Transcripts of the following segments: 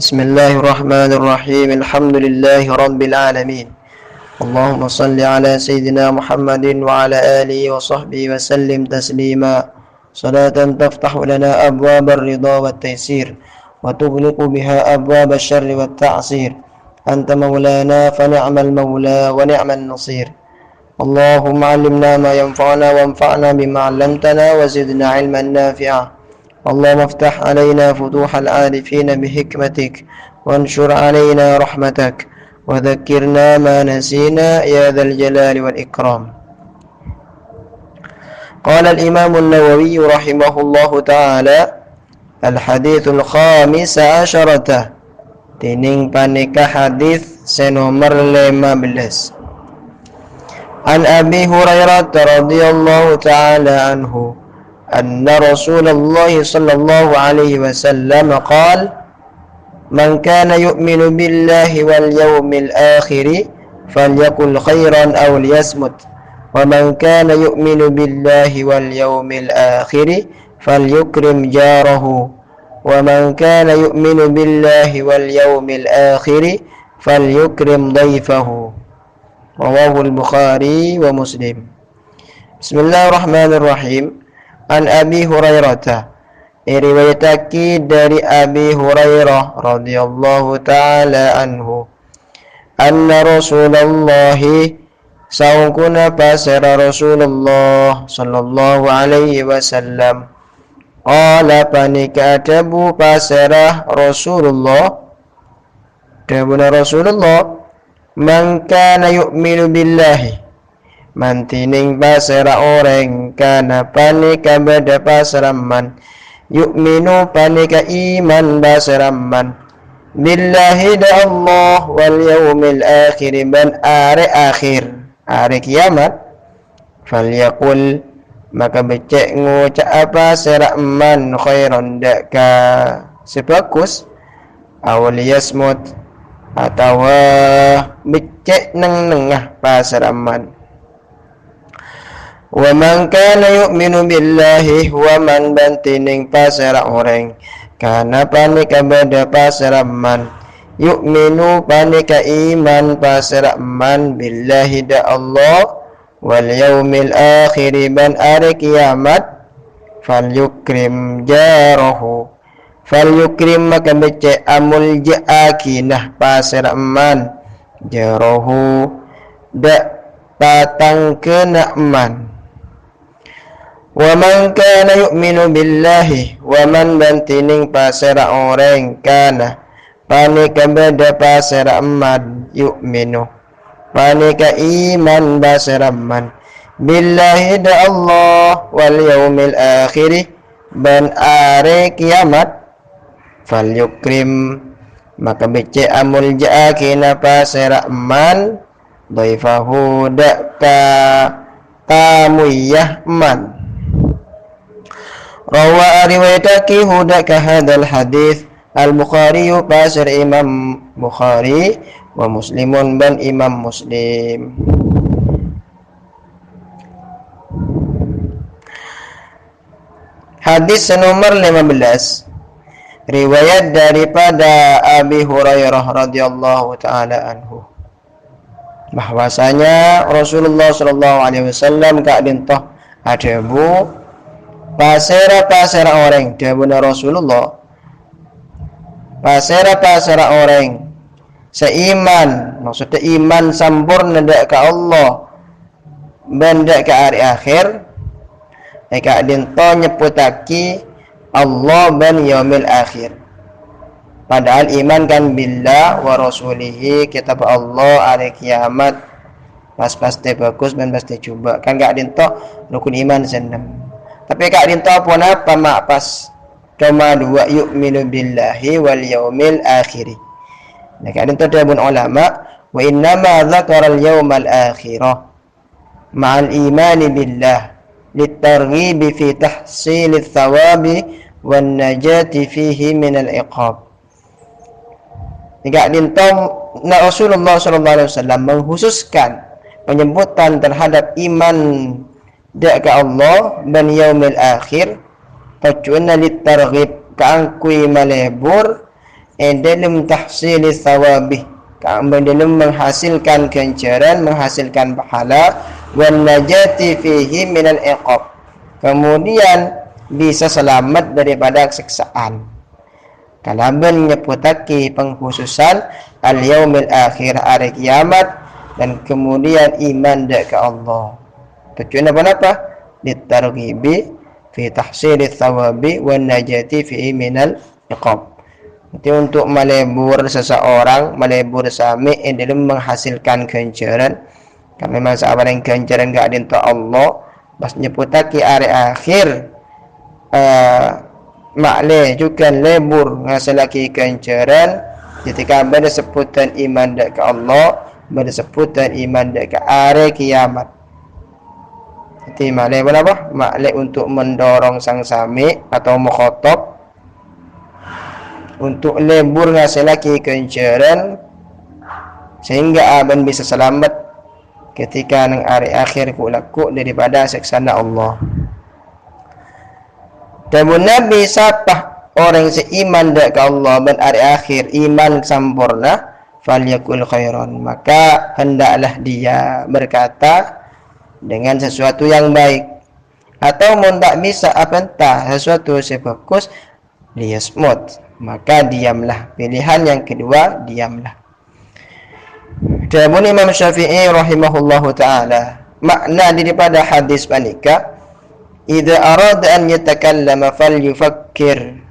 بسم الله الرحمن الرحيم الحمد لله رب العالمين اللهم صل على سيدنا محمد وعلى آله وصحبه وسلم تسليما صلاة تفتح لنا أبواب الرضا والتيسير وتغلق بها أبواب الشر والتعسير أنت مولانا فنعم المولى ونعم النصير اللهم علمنا ما ينفعنا وانفعنا بما علمتنا وزدنا علما نافعا اللهم افتح علينا فتوح العارفين بحكمتك وانشر علينا رحمتك وذكرنا ما نسينا يا ذا الجلال والإكرام. قال الإمام النووي رحمه الله تعالى الحديث الخامس عشرة tining panika hadis senomor 15 عن أبي هريرة رضي الله تعالى عنه أن رسول الله صلى الله عليه وسلم قال من كان يؤمن بالله واليوم الآخر فليقل خيرا أو ليصمت ومن كان يؤمن بالله واليوم الآخر فليكرم جاره ومن كان يؤمن بالله واليوم الآخر فليكرم ضيفه رواه البخاري ومسلم. بسم الله الرحمن الرحيم. An Abi Hurairah, riwayataki dari Abi Hurairah radhiyallahu taala anhu anna Rasulullah saungkuna pasera Rasulullah sallallahu alaihi wasallam qala panika tabu pasera Rasulullah tabuna Rasulullah man kana yu'minu billahi mantining pasera orang kana panika beda paseraman yu'minu panika iman paseraman billahi da Allah wal yaumil akhir ban are akhir are kiamat falyaqul maka becek ngucap apa seraman khairan daka sebagus awal yasmut atau becek nang nengah paseraman. Wa man kana yu'minu billahi wa man bantining pasara orang kana panika beda pasara man yu'minu panika iman pasara man billahi da Allah wal yaumil akhir ban are kiamat falyukrim jarahu falyukrim maka becek amul jaakinah pasara man jarahu da patang kena man. Wa man kana yu'minu billahi wa man bantining pasera orang kana panika beda pasera man yu'minu panika iman pasera man billahi da Allah wal yaumil akhir ban are kiamat falyukrim maka becek amul jaakina pasera man dhaifahu da ka tamuyah man. Rawa riwayataki hudaka hadal hadis al-Bukhari pasir Imam Bukhari wa Muslimun ban Imam Muslim. Hadis nomor 15 riwayat daripada Abi Hurairah radhiyallahu taala anhu bahwasanya Rasulullah sallallahu alaihi wasallam kadintoh adebu pasera orang dabuna Rasulullah pasera orang seiman maksudnya iman sempurna dak ka Allah benda ka hari akhir eka dinto nyeputaki Allah ban yaumil akhir padahal iman kan billah wa rasulihi kitab Allah hari kiamat pas-pasti bagus dan pasti coba kan gak dinto rukun iman senam. Tapi kak dinta pun apa mak pas cuma dua yu'minu billahi wal yaumil akhir. Nah kak dinta pun ulama wa inna ma dzakara al yaumal akhirah ma'al imani billah litarghib fi tahsil thawabi wan najati fihi min al iqab. Kak dinta Rasulullah sallallahu alaihi wasallam menghususkan penyebutan terhadap iman dak ka Allah dan yaumil akhir tujuanna litarghib kaangkui malebur dalam tahsil thawabi, dalam menghasilkan ganjaran, menghasilkan pahala, wan najati fihi minal iqab, kemudian bisa selamat daripada siksaan. Kalaban nyebutake pengkhususan al-yaumil akhir, hari kiamat, dan kemudian iman ke Allah. Tujuan apa? Litarghibi fi tahsil thawabi wan najati fihi minal iqab. Itu untuk melebur seseorang, melebur sami dalam menghasilkan ganjaran. Kalau memang sahabat yang ganjaran gak ada Allah, pas nyebutake hari akhir, makle juga lebur ngasilake ganjaran ketika pada sebutan iman ke Allah, pada sebutan iman ke hari kiamat. Jadi makle apa? Makle untuk mendorong sang sami atau mukhatab untuk lebur ngasilake ganjaran sehingga aban bisa selamat ketika nang hari akhir ku daripada siksaan Allah. Dan Nabi siapa orang seiman ke Allah dan hari akhir, iman sempurna, falyakul khairan, maka hendaklah dia berkata dengan sesuatu yang baik, atau mun tak bisa apentah sesuatu sebagus liyasmut, maka diamlah. Pilihan yang kedua, diamlah. Dan Imam Syafi'i rahimahullahu ta'ala, makna daripada hadis panika, idza arada an yatakallama falyufakkir,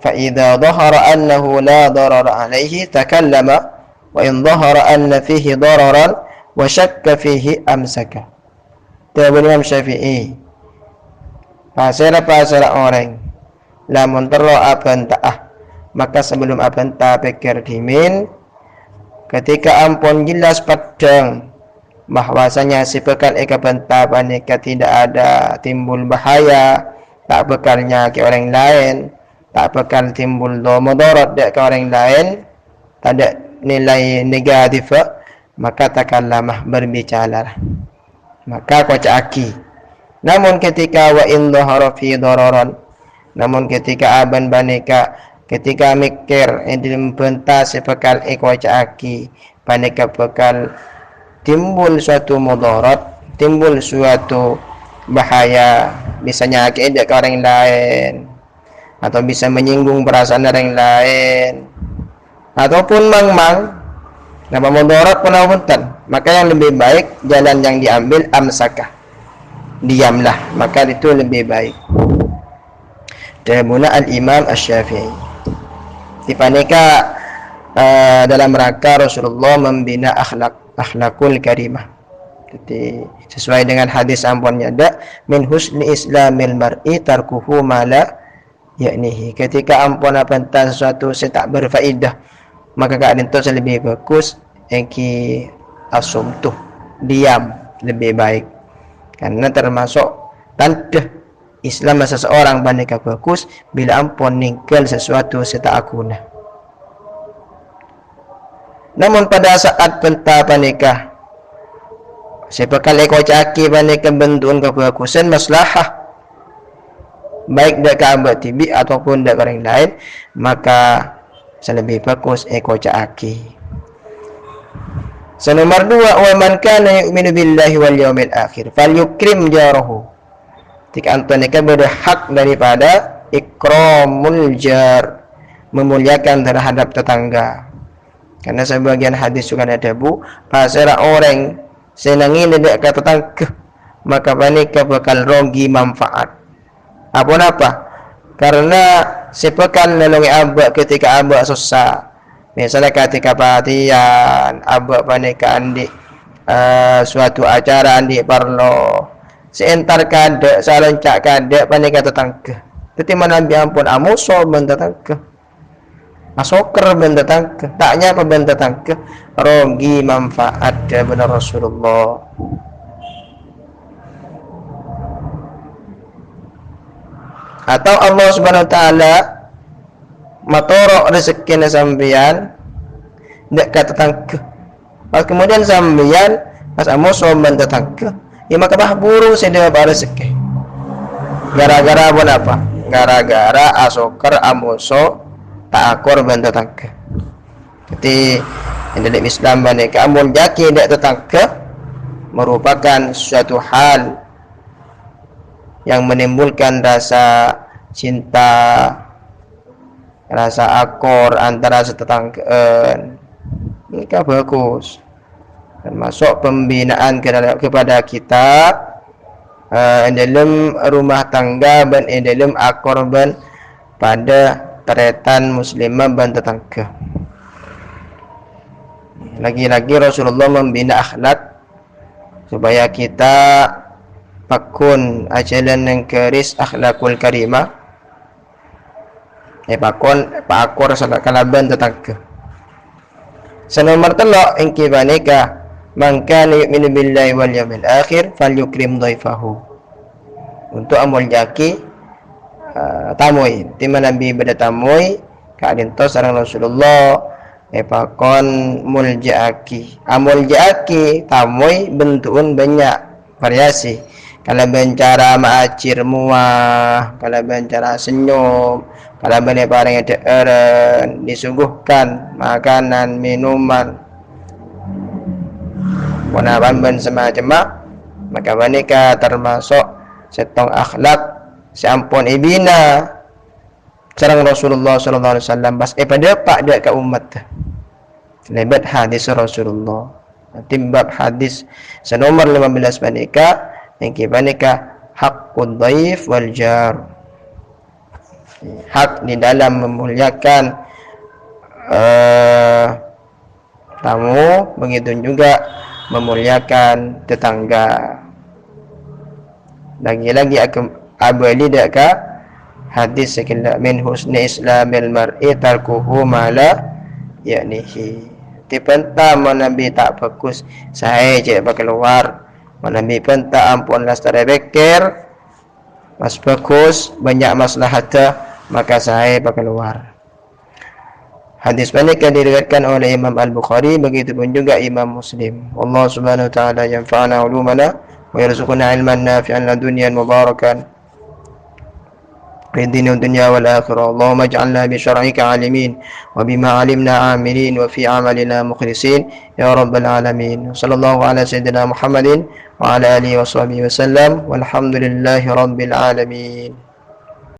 fa idza dhahara annahu la darara alayhi takallama, wa in dhahara anna fihi dararan wa syakka fihi amsaka. Dan Imam Syafi'i, pasal orang lamun terlo abantah, maka sebelum abantah pikir dimin, ketika ampun jelas padang bahwasanya si bekal eka bantah panika tidak ada timbul bahaya, tak bekalnya ke orang lain, tak bekal timbul mudarat ke orang lain, tak ada nilai negatif, maka takallamah, berbicara, maka kocaki. Namun ketika wa in dhahara fi dararan, namun ketika aban baneka, ketika mikir dalam bentah sepekal ekwacaaki, baneka bekal timbul suatu mudarat, timbul suatu bahaya, bisa nyakit ke orang lain, atau bisa menyinggung perasaan orang lain, ataupun mang nama mudarat pun apunten, maka yang lebih baik jalan yang diambil amsakah, diamlah, maka itu lebih baik. Damuna al-Imam Asy-Syafi'i. Tipanika dalam rangka Rasulullah membina akhlakul karimah. Jadi sesuai dengan hadis ampunnya ada min husni islamil mar'i tarkuhu ma la yaknihi. Ketika ampun apanta sesuatu tak berfaedah, maka keadaan itu lebih bagus eki asumtuh, diam lebih baik. Karena termasuk tanda Islam seseorang bandingkan bagus bila ampun ninggal sesuatu serta akuna. Namun pada saat pentah panikah, sepakal eko caki bandingkan bentuan kebagusan maslahah, baik dak abad tibi ataupun dak orang lain, maka selebih bagus eko caki. Nomor 2, wa man kana yu'minu billahi wal yawmil akhir falyukrim jarahu. Jika antum berhak daripada ikramul jar, memuliakan terhadap tetangga. Karena sebagian hadis juga ada bu, pasal orang senangi tidak ke tetangga, maka panika bakal rugi manfaat. Apa? Karena sepekan nolongi abak ketika abak susah. Misalnya ketika patian abak panika andi suatu acara andi parlo, seentar kada saloncak kada panika tetangga. Tetapi Nabi ampun amuso ben tetangga, asoker ben tetangga, taknya apa ben tetangga, rogi manfaat dari benar Rasulullah. Atau Allah Subhanahu wa taala matorok rezeki sampeyan ndak kata tetangga. Pas kemudian sampeyan pas amuso ben tetangga, ya maka bah burung sedaya rezeki. Gara-gara apa? Gara-gara asoker amuso tak akur ban tetangga. Jadi dalam Islam banyak amun jaki dak tetangga merupakan suatu hal yang menimbulkan rasa cinta, rasa akur antara setetanggaan. Ini bagus. Termasuk pembinaan kepada kita dalam rumah tangga dan dalam akor ban pada teretan muslimah dan tetangga. Lagi-lagi Rasulullah membina akhlak supaya kita pakun ajalan yang keris akhlakul karimah. Pakor salah kalaban tetangga. Senomor telok engki banika man kana yu'minu billahi wal yawmil akhir falyukrim dhaifahu. Untuk amul jaki tamui di mana Nabi berdatamui kadin to sareng Rasulullah pakon muljaaki. Amul jaaki tamui bentukun banyak variasi. Kalau bencara maacir muah, kalau bencara senyum, kalau benda barang yang disuguhkan makanan, minuman, wanaban ben semacam maka wanita termasuk setong akhlak seampun ibina sareng Rasulullah sallallahu alaihi wasallam bas pada pak dak ka umat lebat hadis Rasulullah timbab hadis senomor 15 banika yang kibanika haqqud dhaif wal jar, hak di dalam memuliakan tamu, begitu juga memuliakan tetangga. Lagi-lagi abali daka hadis sekila min husni islamil mar'i tarkuhu mala yaknihi. Tipenta Nabi tak bagus saya je pakai luar. Nabi pun tak ampun lastare beker mas bagus banyak maslahatnya maka saya pakai luar. Hadis ini diriwayatkan oleh Imam Al-Bukhari, begitu pun juga Imam Muslim. Allah Subhanahu wa taala yanfa'ana ulumana wa yarzuqna ilman nafi'an ladunyan mubarakan في الدين والدنيا والآخرة. اللهم اجعلنا بشرعك عالمين وبما علمنا عاملين وفي عملنا مخلصين يا رب العالمين. صلى الله على سيدنا محمد وعلى آله وصحبه وسلم والحمد لله رب العالمين.